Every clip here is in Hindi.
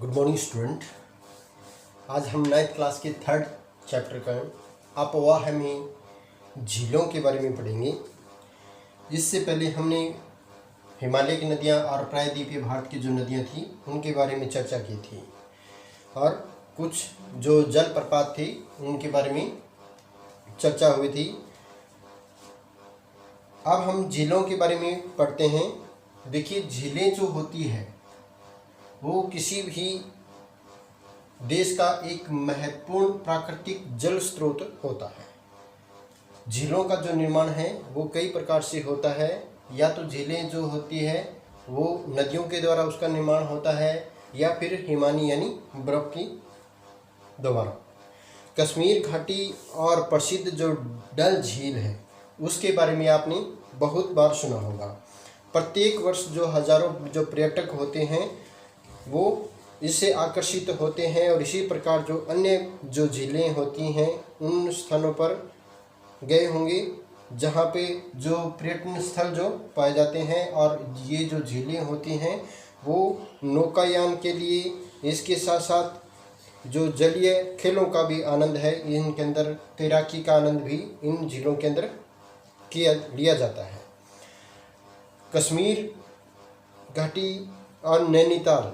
Good morning student. आज हम 9th क्लास के 3rd चैप्टर का अपवाह में झीलों के बारे में पढ़ेंगे। इससे पहले हमने हिमालय की नदियाँ और प्रायद्वीपीय भारत की जो नदियाँ थी उनके बारे में चर्चा की थी और कुछ जो जलप्रपात थे उनके बारे में चर्चा हुई थी। अब हम झीलों के बारे में पढ़ते हैं। देखिए, झीलें जो होती है वो किसी भी देश का एक महत्वपूर्ण प्राकृतिक जल स्रोत होता है। झीलों का जो निर्माण है वो कई प्रकार से होता है। या तो झीलें जो होती है वो नदियों के द्वारा उसका निर्माण होता है या फिर हिमानी यानी बर्फ की द्वारा। कश्मीर घाटी और प्रसिद्ध जो डल झील है उसके बारे में आपने बहुत बार सुना होगा। प्रत्येक वर्ष जो हजारों जो पर्यटक होते हैं वो इससे आकर्षित होते हैं और इसी प्रकार जो अन्य जो झीलें होती हैं उन स्थानों पर गए होंगे जहाँ पे जो पर्यटन स्थल जो पाए जाते हैं। और ये जो झीलें होती हैं वो नौकायान के लिए, इसके साथ साथ जो जलीय खेलों का भी आनंद है, इनके अंदर तैराकी का आनंद भी इन झीलों के अंदर लिया जाता है। कश्मीर घाटी और नैनीताल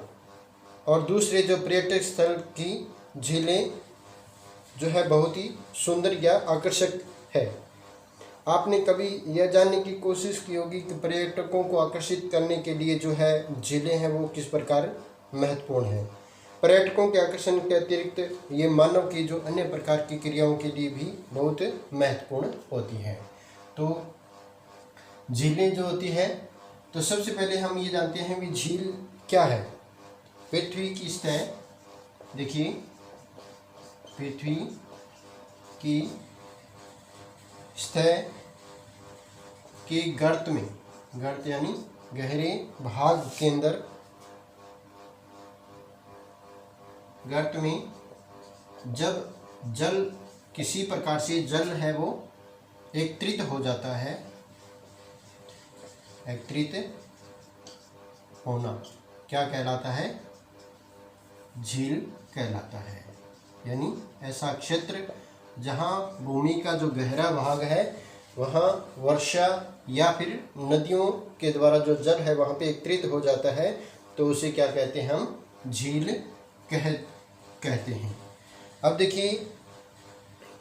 और दूसरे जो पर्यटक स्थल की झीलें जो है बहुत ही सुंदर या आकर्षक है। आपने कभी यह जानने की कोशिश की होगी कि पर्यटकों को आकर्षित करने के लिए जो है झीलें हैं वो किस प्रकार महत्वपूर्ण है। पर्यटकों के आकर्षण के अतिरिक्त ये मानव की जो अन्य प्रकार की क्रियाओं के लिए भी बहुत महत्वपूर्ण होती हैं। तो झीलें जो होती है, तो सबसे पहले हम ये जानते हैं कि झील क्या है। पृथ्वी की सतह, देखिए पृथ्वी की सतह के गर्त में, गर्त यानी गहरे भाग के अंदर, गर्त में जब जल किसी प्रकार से जल है वो एकत्रित हो जाता है, एकत्रित होना क्या कहलाता है? झील कहलाता है। यानी ऐसा क्षेत्र जहाँ भूमि का जो गहरा भाग है वहाँ वर्षा या फिर नदियों के द्वारा जो जल है वहाँ पे एकत्रित हो जाता है, तो उसे क्या कहते हैं? हम झील कहते हैं। अब देखिए,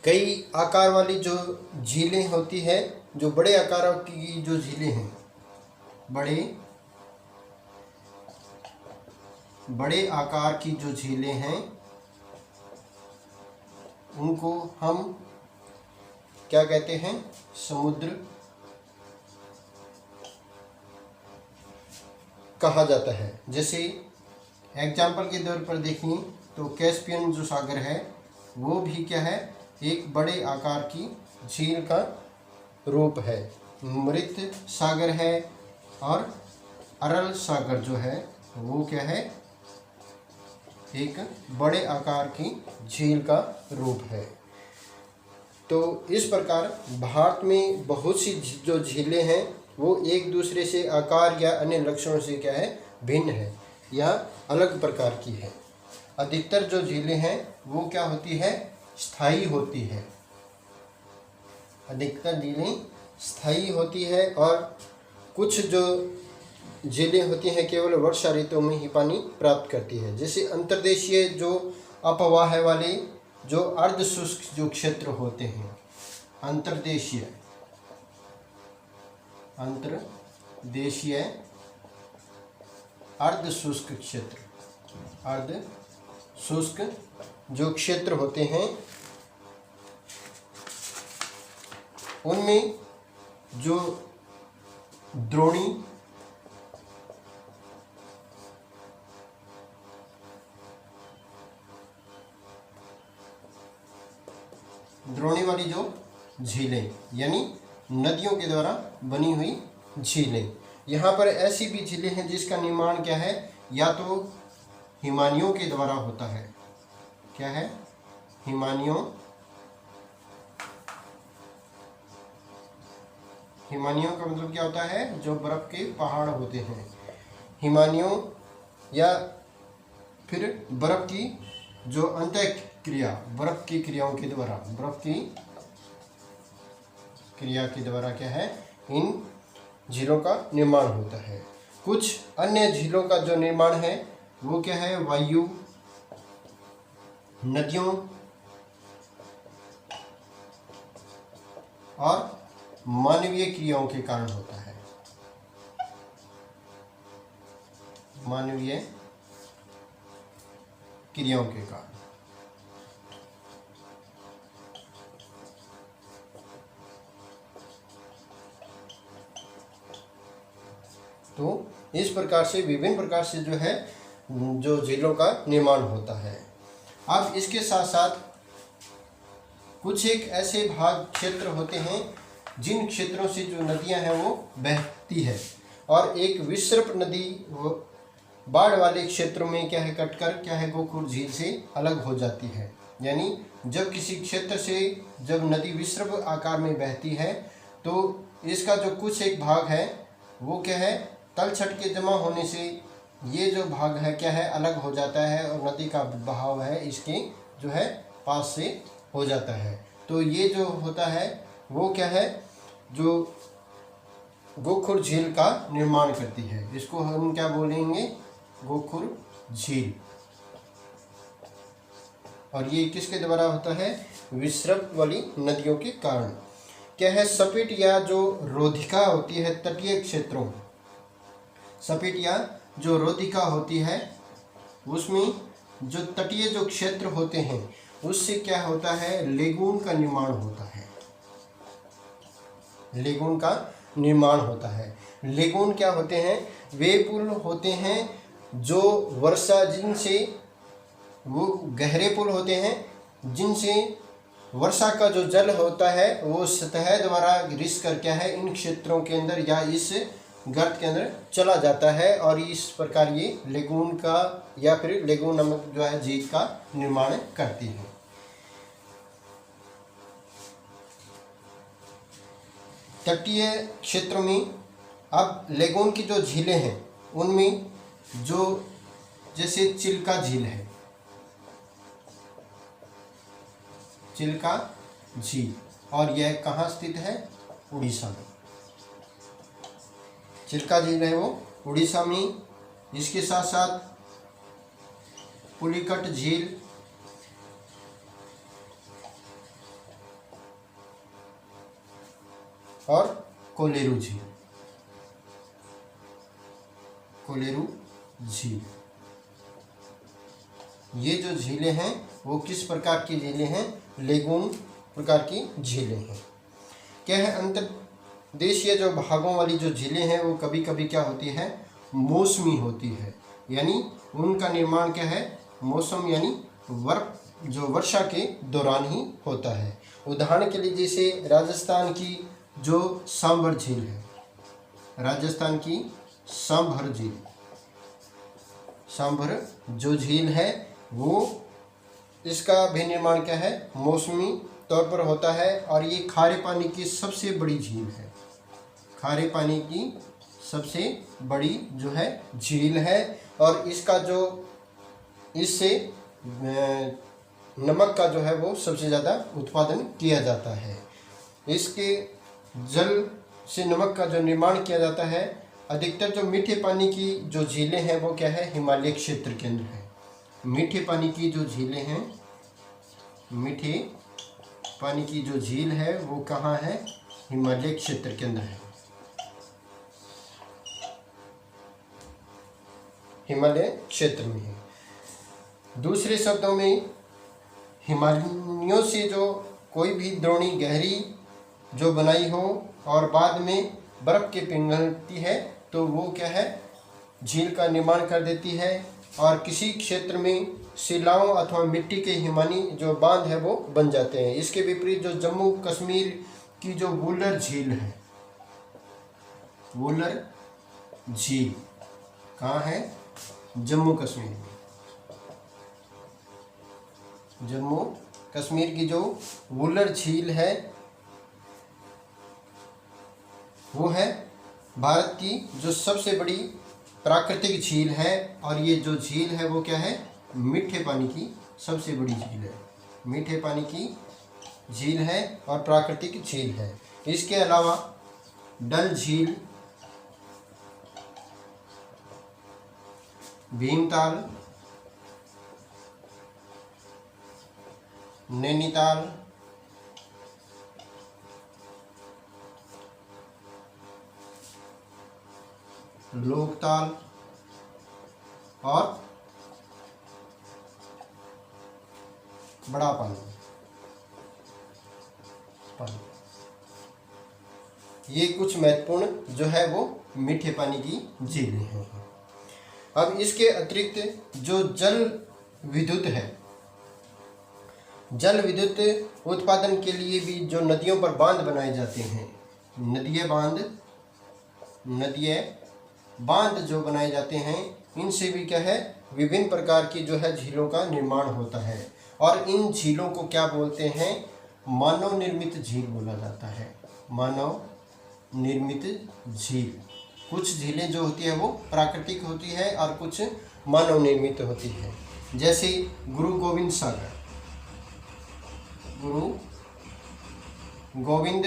कई आकार वाली जो झीलें होती है, जो बड़े आकार की जो झीलें हैं, बड़े आकार की जो झीलें हैं उनको हम क्या कहते हैं? समुद्र कहा जाता है। जैसे एग्जाम्पल के तौर पर देखें तो कैस्पियन जो सागर है वो भी क्या है? एक बड़े आकार की झील का रूप है। मृत सागर है और अरल सागर जो है वो क्या है? एक बड़े आकार की झील का रूप है। तो इस प्रकार भारत में बहुत सी जो झीलें हैं वो एक दूसरे से आकार या अन्य लक्षणों से क्या है? भिन्न है या अलग प्रकार की है। अधिकतर जो झीलें हैं वो क्या होती है? स्थायी होती है। अधिकतर झीलें स्थायी होती है और कुछ जो झीलें होती हैं केवल वर्षा ऋतु में ही पानी प्राप्त करती है। जैसे अंतर्देशीय जो अपवाह वाले जो अर्ध शुष्क जो क्षेत्र होते हैं, अंतर्देशीय अर्ध शुष्क क्षेत्र, अर्ध शुष्क जो क्षेत्र होते हैं उनमें जो द्रोणी वाली जो झीलें यानी नदियों के द्वारा बनी हुई झीलें, यहाँ पर ऐसी भी झीलें हैं जिसका निर्माण क्या है? या तो हिमानियों के द्वारा होता है। क्या है? हिमानियों का मतलब क्या होता है? जो बर्फ के पहाड़ होते हैं, हिमानियों या फिर बर्फ की जो अंतःक्रिया, बर्फ की क्रियाओं के द्वारा, बर्फ की क्रिया के द्वारा क्या है, इन झीलों का निर्माण होता है। कुछ अन्य झीलों का जो निर्माण है वो क्या है, वायु, नदियों और मानवीय क्रियाओं के कारण होता है। मानवीय क्रियाओं के कारण। तो इस प्रकार से विभिन्न प्रकार से जो है जो झीलों का निर्माण होता है। अब इसके साथ साथ कुछ एक ऐसे भाग क्षेत्र होते हैं जिन क्षेत्रों से जो नदियां हैं वो बहती है, और एक विसर्प नदी वो बाढ़ वाले क्षेत्रों में क्या है कटकर क्या है गोखुर झील से अलग हो जाती है। यानी जब किसी क्षेत्र से जब नदी विसर्प आकार में बहती है तो इसका जो कुछ एक भाग है वो क्या है तलछट के जमा होने से ये जो भाग है क्या है अलग हो जाता है, और नदी का बहाव है इसके जो है पास से हो जाता है। तो ये जो होता है वो क्या है जो गोखुर झील का निर्माण करती है। इसको हम क्या बोलेंगे, गोखुर झील। और ये किसके द्वारा होता है, विसर्प वाली नदियों के कारण। क्या है, सपिट या जो रोधिका होती है तटीय क्षेत्रों, सपिट या जो रोधिका होती है उसमें जो तटीय जो क्षेत्र होते हैं उससे क्या होता है लेगून का निर्माण होता है। लेगून का निर्माण होता है। लेगून क्या होते हैं, वे पुल होते हैं जो वर्षा जिनसे वो गहरे पुल होते हैं जिनसे वर्षा का जो जल होता है वो सतह द्वारा रिस कर क्या है इन क्षेत्रों के अंदर या इस गर्त के अंदर चला जाता है, और इस प्रकार ये लेगून का या फिर लेगून नामक जो है झील का निर्माण करती है। तटीय क्षेत्रों में अब लेगून की जो झीलें हैं उनमें जो जैसे चिल्का झील है, चिल्का झील, और यह कहाँ स्थित है, उड़ीसा में। चिल्का झील है वो उड़ीसा में। इसके साथ साथ पुलिकट झील, और कोलेरू झील। कोलेरू झील ये जो झीलें हैं वो किस प्रकार की झीलें हैं, लेगून प्रकार की झीलें हैं। क्या है, अंतर्देशीय जो भागों वाली जो झीलें हैं वो कभी कभी क्या होती है, मौसमी होती है। यानी उनका निर्माण क्या है, मौसम यानी जो वर्षा के दौरान ही होता है। उदाहरण के लिए जैसे राजस्थान की जो सांभर झील है, राजस्थान की सांभर झील, सांभर जो झील है वो इसका भी निर्माण क्या है, मौसमी तौर पर होता है, और ये खारे पानी की सबसे बड़ी झील है। खारे पानी की सबसे बड़ी जो है झील है, और इसका जो इससे नमक का जो है वो सबसे ज़्यादा उत्पादन किया जाता है। इसके जल से नमक का जो निर्माण किया जाता है, अधिकतर जो मीठे पानी की जो झीलें हैं वो क्या है, हिमालय क्षेत्र के अंदर है। मीठे पानी की जो झीलें हैं, मीठे पानी की जो झील है वो कहाँ है, हिमालय क्षेत्र के अंदर है। हिमालय क्षेत्र में है। दूसरे शब्दों में हिमालयों से जो कोई भी द्रोणी गहरी जो बनाई हो और बाद में बर्फ के पिघलती है तो वो क्या है, झील का निर्माण कर देती है। और किसी क्षेत्र में शिलाओं अथवा मिट्टी के हिमानी जो बांध है वो बन जाते हैं। इसके विपरीत जो जम्मू कश्मीर की जो वुलर झील है, वुलर झील कहाँ है, जम्मू कश्मीर में। जम्मू कश्मीर की जो वुलर झील है वो है भारत की जो सबसे बड़ी प्राकृतिक झील है, और ये जो झील है वो क्या है, मीठे पानी की सबसे बड़ी झील है, मीठे पानी की झील है और प्राकृतिक झील है। इसके अलावा डल झील, भीमताल, नैनीताल, लोकताल और बड़ा पानी, ये कुछ महत्वपूर्ण जो है वो मीठे पानी की झीलें हैं। अब इसके अतिरिक्त जो जल विद्युत है, जल विद्युत उत्पादन के लिए भी जो नदियों पर बांध बनाए जाते हैं, नदियाँ बांध जो बनाए जाते हैं, इनसे भी क्या है विभिन्न प्रकार की जो है झीलों का निर्माण होता है। और इन झीलों को क्या बोलते हैं, मानव निर्मित झील बोला जाता है, मानव निर्मित झील। कुछ झीलें जो होती है वो प्राकृतिक होती है और कुछ मानव निर्मित होती है। जैसे गुरु गोविंद सागर, गुरु गोविंद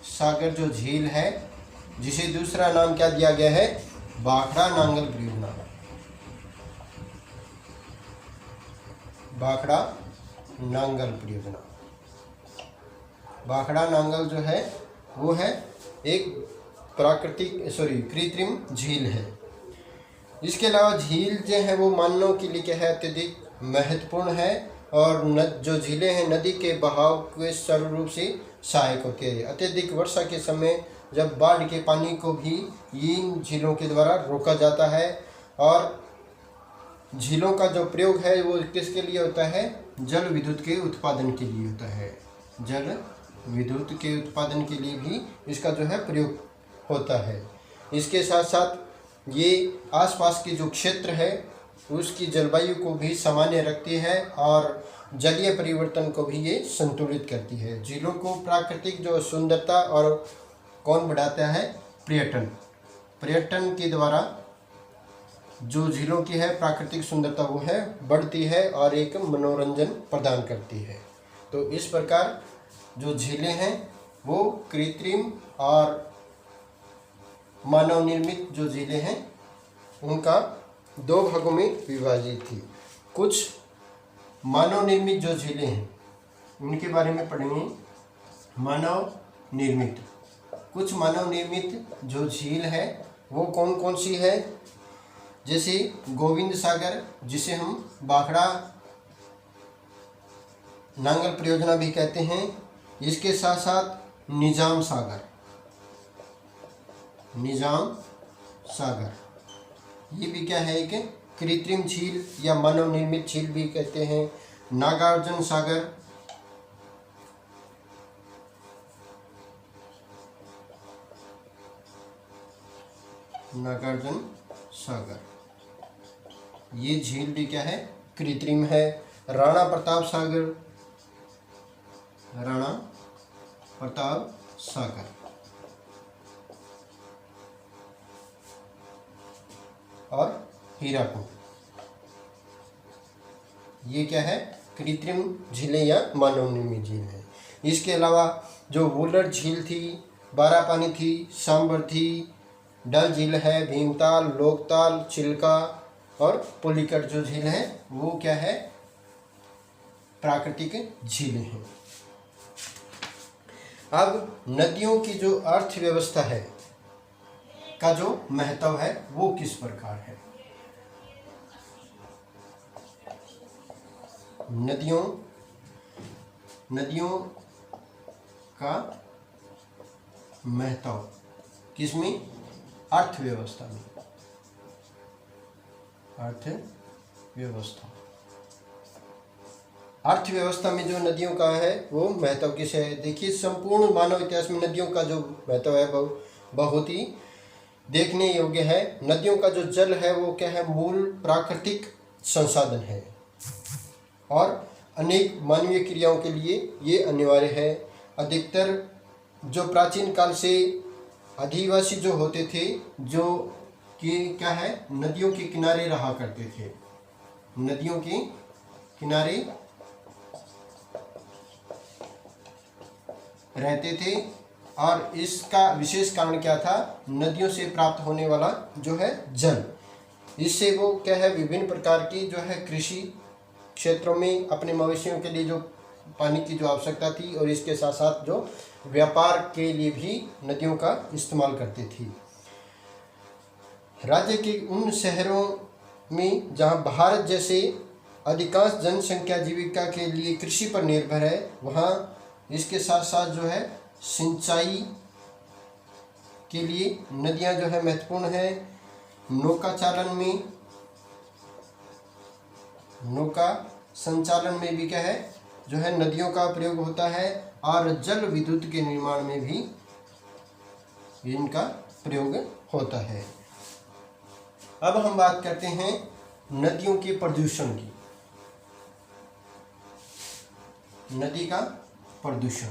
सागर जो झील है, जिसे दूसरा नाम क्या दिया गया है, भाखड़ा नांगल परियोजना, भाखड़ा नांगल परियोजना। भाखड़ा नांगल जो है वो है एक कृत्रिम झील है। इसके अलावा झील जो है वो मानव के लिए क्या है, अत्यधिक महत्वपूर्ण है और जो झीलें हैं नदी के बहाव के सरल रूप से सहायक होती है। अत्यधिक वर्षा के समय जब बाढ़ के पानी को भी इन झीलों के द्वारा रोका जाता है। और झीलों का जो प्रयोग है वो किसके लिए होता है, जल विद्युत के उत्पादन के लिए होता है, जल विद्युत के उत्पादन के लिए भी इसका जो है प्रयोग होता है। इसके साथ साथ ये आसपास के जो क्षेत्र है उसकी जलवायु को भी सामान्य रखती है और जलीय परिवर्तन को भी ये संतुलित करती है। झीलों को प्राकृतिक जो सुंदरता और कौन बढ़ाता है, पर्यटन के द्वारा जो झीलों की है प्राकृतिक सुंदरता वो है बढ़ती है और एक मनोरंजन प्रदान करती है। तो इस प्रकार जो झीलें हैं वो कृत्रिम और मानव निर्मित जो झीलें हैं उनका दो भागों में विभाजित थी। कुछ मानव निर्मित जो झीलें हैं उनके बारे में पढ़ेंगे। मानव निर्मित, कुछ मानव निर्मित जो झील है वो कौन कौन सी है, जैसे गोविंद सागर जिसे हम भाखड़ा नांगल परियोजना भी कहते हैं। इसके साथ साथ निजाम सागर ये भी क्या है, एक कृत्रिम झील या मानव निर्मित झील भी कहते हैं। नागार्जुन सागर ये झील भी क्या है, कृत्रिम है। राणा प्रताप सागर और हीराकुंड ये क्या है, कृत्रिम झीलें या मानव निर्मित झील है। इसके अलावा जो वुलर झील थी, बारापानी थी, सांबर थी, डल झील है, भीमताल, लोकताल, चिल्का और पुलिकट जो झील है वो क्या है, प्राकृतिक झीलें हैं। अब नदियों की जो अर्थव्यवस्था है का जो महत्व है वो किस प्रकार है। नदियों का महत्व किसमें, अर्थव्यवस्था में। अर्थव्यवस्था में जो नदियों का है वो महत्व किस है। देखिए संपूर्ण मानव इतिहास में नदियों का जो महत्व है बहुत ही देखने योग्य है। नदियों का जो जल है वो क्या है, मूल प्राकृतिक संसाधन है और अनेक मानवीय क्रियाओं के लिए ये अनिवार्य है। अधिकतर जो प्राचीन काल से आदिवासी जो होते थे जो कि क्या है, नदियों के किनारे रहा करते थे, नदियों के किनारे रहते थे। और इसका विशेष कारण क्या था? नदियों से प्राप्त होने वाला जो है जल, इससे वो क्या है विभिन्न प्रकार की जो है कृषि क्षेत्रों में अपने मवेशियों के लिए जो पानी की जो आवश्यकता थी, और इसके साथ साथ जो व्यापार के लिए भी नदियों का इस्तेमाल करते थे। राज्य के उन शहरों में जहां भारत जैसे अधिकांश जनसंख्या जीविका के लिए कृषि पर निर्भर है, वहां इसके साथ साथ जो है सिंचाई के लिए नदियां जो है महत्वपूर्ण है। नौका संचालन में भी क्या है जो है नदियों का प्रयोग होता है, और जल विद्युत के निर्माण में भी इनका प्रयोग होता है। अब हम बात करते हैं नदियों के प्रदूषण की। नदी का प्रदूषण,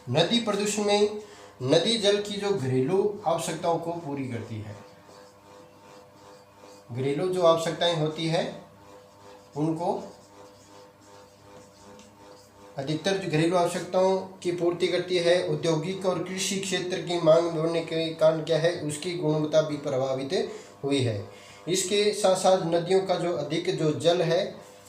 नदी प्रदूषण में नदी जल की जो घरेलू आवश्यकताओं को पूरी करती है। घरेलू जो आवश्यकताएं होती है उनको, अधिकतर जो घरेलू आवश्यकताओं की पूर्ति करती है। औद्योगिक और कृषि क्षेत्र की मांग बढ़ने के कारण क्या है उसकी गुणवत्ता भी प्रभावित हुई है। इसके साथ साथ नदियों का जो अधिक जो जल है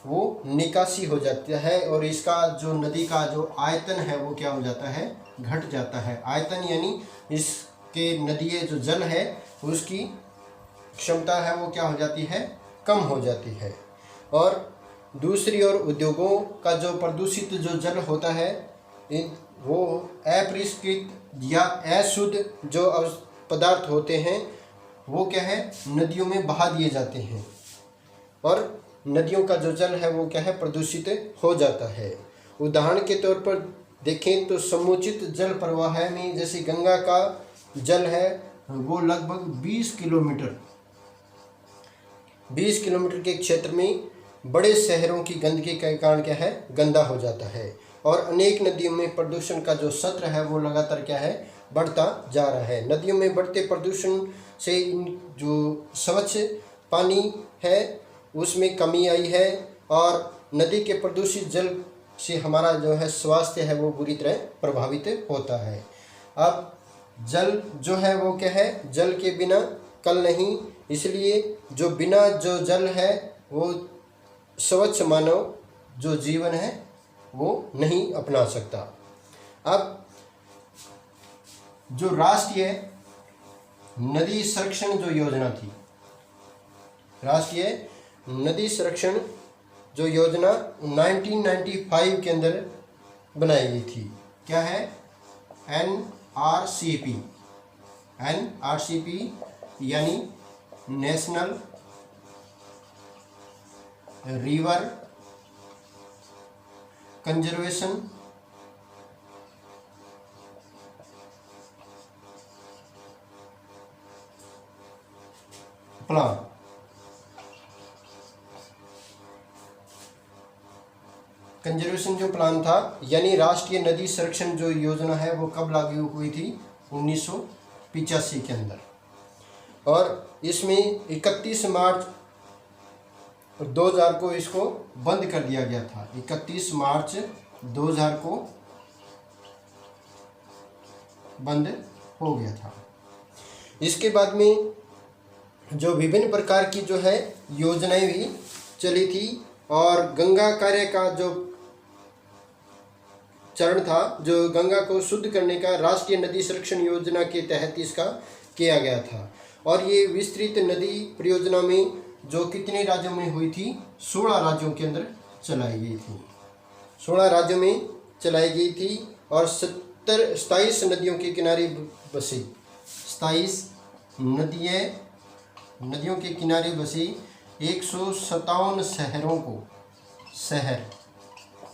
वो निकासी हो जाता है, और इसका जो नदी का जो आयतन है वो क्या हो जाता है, घट जाता है। आयतन यानी इसके नदी जो जल है उसकी क्षमता है वो क्या हो जाती है, कम हो जाती है। और दूसरी ओर उद्योगों का जो प्रदूषित जो जल होता है वो अपरिष्कृत या अशुद्ध जो पदार्थ होते हैं वो क्या है नदियों में बहा दिए जाते हैं, और नदियों का जो जल है वो क्या है प्रदूषित हो जाता है। उदाहरण के तौर पर देखें तो समुचित जल प्रवाह में जैसे गंगा का जल है वो लगभग 20 किलोमीटर के क्षेत्र में बड़े शहरों की गंदगी के कारण क्या है गंदा हो जाता है, और अनेक नदियों में प्रदूषण का जो स्तर है वो लगातार क्या है बढ़ता जा रहा है। नदियों में बढ़ते प्रदूषण से जो स्वच्छ पानी है उसमें कमी आई है, और नदी के प्रदूषित जल से हमारा जो है स्वास्थ्य है वो बुरी तरह प्रभावित होता है। अब जल जो है वो क्या है, जल के बिना कल नहीं, इसलिए जो बिना जो जल है वो स्वच्छ मानव जो जीवन है वो नहीं अपना सकता। अब जो राष्ट्रीय नदी संरक्षण जो योजना थी, राष्ट्रीय नदी संरक्षण जो योजना 1995 के अंदर बनाई गई थी, क्या है NRCP यानी national river conservation plan. Conservation जो प्लान था यानी राष्ट्रीय नदी संरक्षण जो योजना है वो कब लागू हुई थी, 1985 के अंदर, और इसमें 31 मार्च 2000 को इसको बंद कर दिया गया था। 31 मार्च 2000 को बंद हो गया था। इसके बाद में जो विभिन्न प्रकार की जो है योजनाएं भी चली थी, और गंगा कार्य का जो चरण था, जो गंगा को शुद्ध करने का राष्ट्रीय नदी संरक्षण योजना के तहत इसका किया गया था। और ये विस्तृत नदी परियोजना में जो कितने राज्यों में हुई थी, 16 राज्यों के अंदर चलाई गई थी। 16 राज्यों में चलाई गई थी, और 27 नदियों के किनारे बसी 27 नदियों के किनारे बसी 157 शहरों को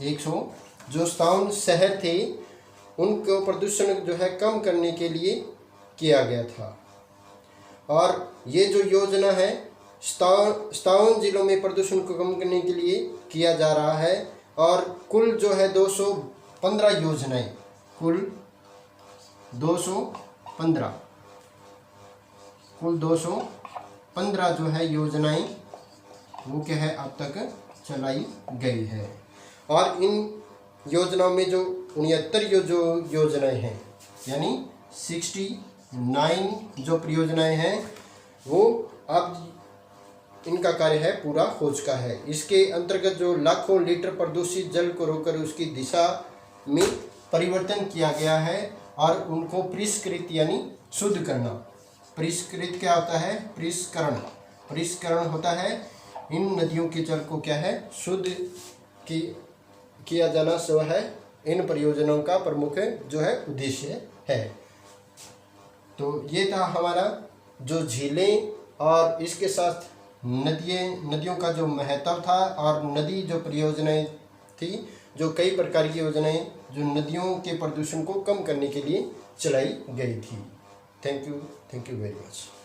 157 शहर थे उनको प्रदूषण जो है कम करने के लिए किया गया था। और ये जो योजना है 57 जिलों में प्रदूषण को कम करने के लिए किया जा रहा है, और कुल जो है 215 योजनाएं, कुल 215 जो है योजनाएं वो क्या है अब तक चलाई गई है। और इन योजनाओं में जो 69 जो योजनाएं हैं यानी 69 जो परियोजनाएं हैं वो अब इनका कार्य है पूरा हो चुका है। इसके अंतर्गत जो लाखों लीटर प्रदूषित जल को रोककर उसकी दिशा में परिवर्तन किया गया है और उनको परिष्कृत यानी शुद्ध करना। परिष्कृत क्या होता है? परिष्करण होता है। इन नदियों के जल को क्या है शुद्ध किया जाना सो है इन परियोजनाओं का प्रमुख जो है उद्देश्य है। तो ये था हमारा जो झीलें और इसके साथ नदियों का जो महत्व था और नदी जो परियोजनाएं थी, जो कई प्रकार की योजनाएं जो नदियों के प्रदूषण को कम करने के लिए चलाई गई थी। Thank you very much.